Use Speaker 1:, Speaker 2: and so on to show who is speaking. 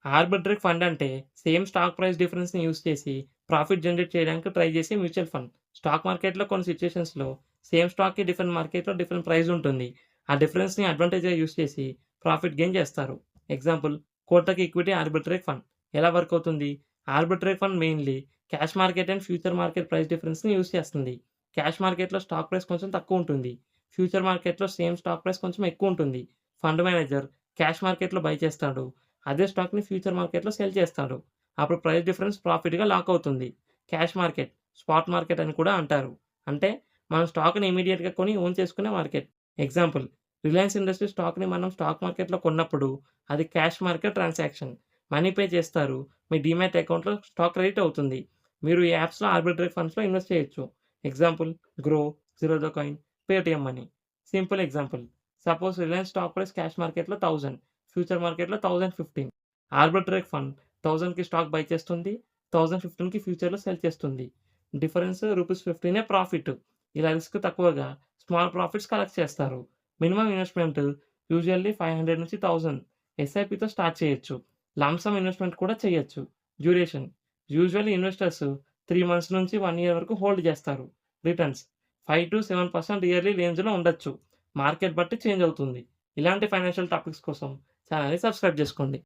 Speaker 1: Arbitrage fund అంటే same stock price డిఫరెన్స్‌ని use చేసి ప్రాఫిట్ జనరేట్ చేయడానికి ట్రై చేసే మ్యూచువల్ ఫండ్. స్టాక్ మార్కెట్‌లో కొన్ని సిట్యుయేషన్స్‌లో సేమ్ స్టాక్‌కి డిఫరెంట్ మార్కెట్‌లో డిఫరెంట్ ప్రైస్ ఉంటుంది. ఆ డిఫరెన్స్‌ని అడ్వాంటేజ్‌గా యూజ్ చేసి ప్రాఫిట్ గెయిన్ చేస్తారు. Example Kotak equity arbitrage fund. ఎలా వర్క్ అవుతుంది? Arbitrage fund mainly cash market and future market price డిఫరెన్స్‌ని యూజ్ చేస్తుంది. క్యాష్ మార్కెట్‌లో స్టాక్ ప్రైస్ కొంచెం తక్కువ ఉంటుంది. ఫ్యూచర్ మార్కెట్‌లో సేమ్ స్టాక్ ప్రైస్ కొంచెం ఎక్కువ ఉంటుంది. ఫండ్ మేనేజర్ క్యాష్ మార్కెట్‌లో బై చేస్తాడు. అదే స్టాక్‌ని ఫ్యూచర్ మార్కెట్‌లో సెల్ చేస్తాడు. అప్పుడు ప్రైస్ డిఫరెన్స్ ప్రాఫిట్‌గా లాక్ అవుతుంది. క్యాష్ మార్కెట్, స్పాట్ మార్కెట్ అని కూడా అంటారు. అంటే మనం స్టాక్‌ని ఇమ్మీడియేట్‌గా కొని ఓన్ చేసుకునే మార్కెట్. ఎగ్జాంపుల్ రిలయన్స్ ఇండస్ట్రీస్ స్టాక్‌ని మనం స్టాక్ మార్కెట్‌లో కొన్నప్పుడు అది cash market transaction. Money pay చేస్తారు. మీ డీమ్యాట్ అకౌంట్‌లో స్టాక్ క్రెడిట్ అవుతుంది. మీరు ఈ యాప్స్‌లో ఆర్బిట్రేజ్ ఫండ్స్‌లో ఇన్వెస్ట్ చేయొచ్చు. Example grow, Zerodha coin, Paytm money. Simple example. Suppose Reliance stock price cash మార్కెట్‌లో 1000, ఫ్యూచర్ మార్కెట్‌లో 1015. ఆర్బిట్రేజ్ ఫండ్ 1000కి స్టాక్ బై చేస్తుంది. 1015కి ఫ్యూచర్‌లో సెల్ చేస్తుంది. Difference rupees 15 profit. ఇలా రిస్క్ తక్కువగా స్మాల్ ప్రాఫిట్స్ కలెక్ట్ చేస్తారు. మినిమమ్ ఇన్వెస్ట్‌మెంట్ యూజువల్లీ 500-1000 ఎస్ఐపితో స్టార్ట్ చేయొచ్చు. లంప్ సమ్ ఇన్వెస్ట్‌మెంట్ కూడా చేయొచ్చు. డ్యూరేషన్ యూజువల్లీ ఇన్వెస్టర్స్ 3 మంత్స్ నుంచి 1 ఇయర్ వరకు హోల్డ్ చేస్తారు. రిటర్న్స్ 5-7% ఇయర్లీ రేంజ్‌లో ఉండొచ్చు. మార్కెట్ బట్టి చేంజ్ అవుతుంది. ఇలాంటి ఫైనాన్షియల్ టాపిక్స్ కోసం ఛానెల్‌ని సబ్స్క్రైబ్ చేసుకోండి.